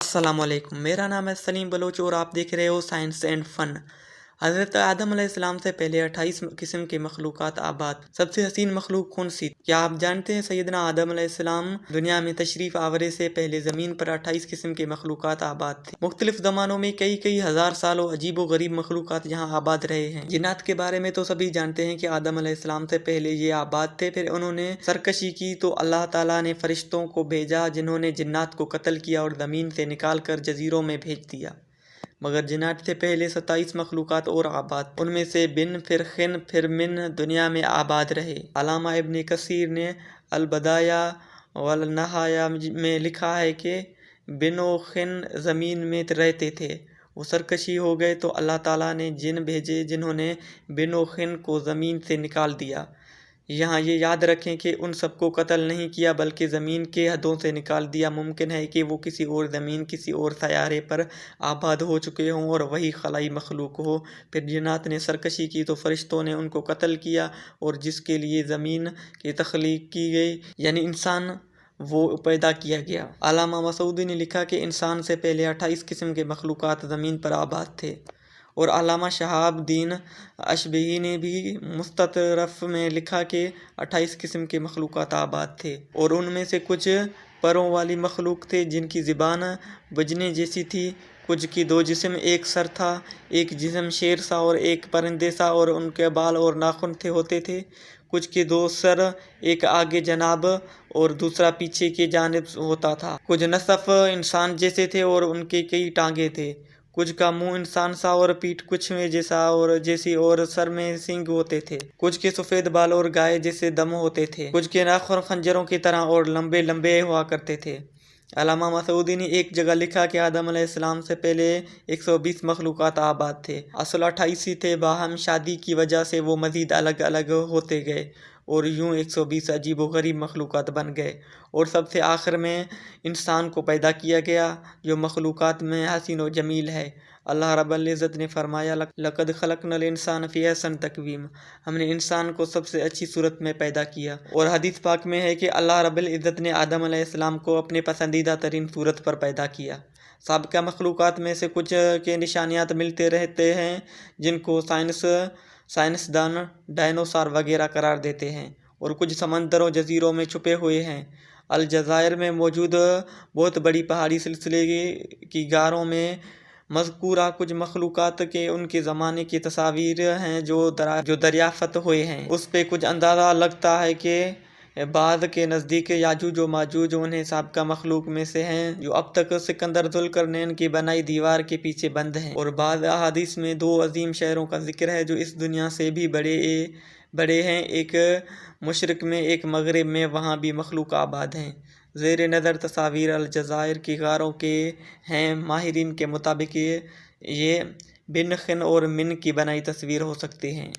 अस्सलाम वालेकुम, मेरा नाम है सलीम बलोच और आप देख रहे हो साइंस एंड फन। हज़रत आदम अलैहिस्सलाम से पहले 28 किस्म के मखलूक़ात आबाद। सबसे हसीन मखलूक कौन सी? क्या आप जानते हैं सैयदना आदम अलैहिस्सलाम दुनिया में तशरीफ़ आवरे से पहले ज़मीन पर 28 किस्म के मखलूक़ात आबाद थे। मुख्तलिफ ज़मानों में कई कई हज़ार सालों अजीब व गरीब मखलूक़ात यहाँ आबाद रहे हैं। जिन्नात के बारे में तो सभी जानते हैं कि आदम अलैहिस्सलाम से पहले ये आबाद थे, फिर उन्होंने सरकशी की तो अल्लाह ताला ने फरिश्तों को भेजा जिन्होंने जिन्नात को कत्ल किया और ज़मीन से निकाल कर जजीरों में भेज दिया। मगर जिन्नात से पहले 27 मखलूक़ात और आबाद, उनमें से बिन फिर खिन फिर मिन दुनिया में आबाद रहे। अल्लामा इब्न कसीर ने अल-बदाया वल नहाया में लिखा है कि बिन व खिन ज़मीन में रहते थे, वो सरकशी हो गए तो अल्लाह ताला ने जिन भेजे जिन्होंने बिन व खिन को ज़मीन से निकाल दिया। यहाँ ये याद रखें कि उन सबको कत्ल नहीं किया बल्कि ज़मीन के हदों से निकाल दिया। मुमकिन है कि वो किसी और ज़मीन किसी और सयारे पर आबाद हो चुके हों और वही खलाई मखलूक हो। फिर जिन्नात ने सरकशी की तो फरिश्तों ने उनको कत्ल किया और जिसके लिए ज़मीन की तख्लीक की गई यानी इंसान वो पैदा किया गया। अल्लामा मसूदी ने लिखा कि इंसान से पहले 28 किस्म के मखलूक़ात ज़मीन पर आबाद थे। और अल्लामा शहाबुद्दीन अशबही ने भी मुस्ततरफ में लिखा कि 28 किस्म के मखलूक़ात आबाद थे और उनमें से कुछ परों वाली मखलूक थे जिनकी ज़बान बजने जैसी थी, कुछ की दो जिस्म एक सर था, एक जिस्म शेर सा और एक परिंदे सा और उनके बाल और नाखून होते थे, कुछ के दो सर, एक आगे जनाब और दूसरा पीछे की जानिब होता था, कुछ नसफ इंसान जैसे थे और उनके कई टांगे थे, कुछ का मुंह इंसान सा और पीठ कुछ में जैसा और जैसी और सर में सींग होते थे, कुछ के सफ़ेद बाल और गाय जैसे दम होते थे, कुछ के नाखून खंजरों की तरह और लंबे लंबे हुआ करते थे। अल्लामा मसूदी ने एक जगह लिखा कि आदम अलैहिस्सलाम से पहले 120 मखलूक़ात आबाद थे। असल 28 ही थे, बाहम शादी की वजह से वो मज़ीद अलग अलग होते गए और यूँ 120 अजीब व गरीब मखलूक़ात बन गए और सबसे आखिर में इंसान को पैदा किया गया जो मखलूक़ात में हसीन व जमील है। अल्लाह रब्बुल इज़्ज़त ने फरमाया, लक़द खलक़नल इंसान फ़ी अहसन तक़वीम, हमने इंसान को सबसे अच्छी सूरत में पैदा किया। और हदीस पाक में है कि अल्लाह रब्बुल इज़्ज़त ने आदम अलैहिस्सलाम को अपने पसंदीदा तरीन सूरत पर पैदा किया। साबिक़ा मखलूक़ात में से कुछ के निशानियात मिलते रहते हैं जिनको साइंसदान डायनासोर वगैरह करार देते हैं और कुछ समंदरों जजीरों में छुपे हुए हैं। अलजायर में मौजूद बहुत बड़ी पहाड़ी सिलसिले की गारों में मज़कूरा कुछ मखलूक़ात के उनके ज़माने की तस्वीर हैं जो दरियाफ़त हुए हैं। उस पे कुछ अंदाज़ा लगता है कि बाद के नज़दीक याजूज व माजूज उन्हें साबिक़ा मखलूक में से हैं जो अब तक सिकंदर ज़ुल्करनैन की बनाई दीवार के पीछे बंद हैं। और बाद अहादीस में 2 अजीम शहरों का जिक्र है जो इस दुनिया से भी बड़े हैं, एक मशरिक़ में एक मगरिब में, वहाँ भी मखलूक आबाद हैं। ज़ेर नज़र तस्वीर अलजायर की गारों के हैं। माहिरीन के मुताबिक ये बिन खिन और मिन की बनाई तस्वीर हो सकती हैं।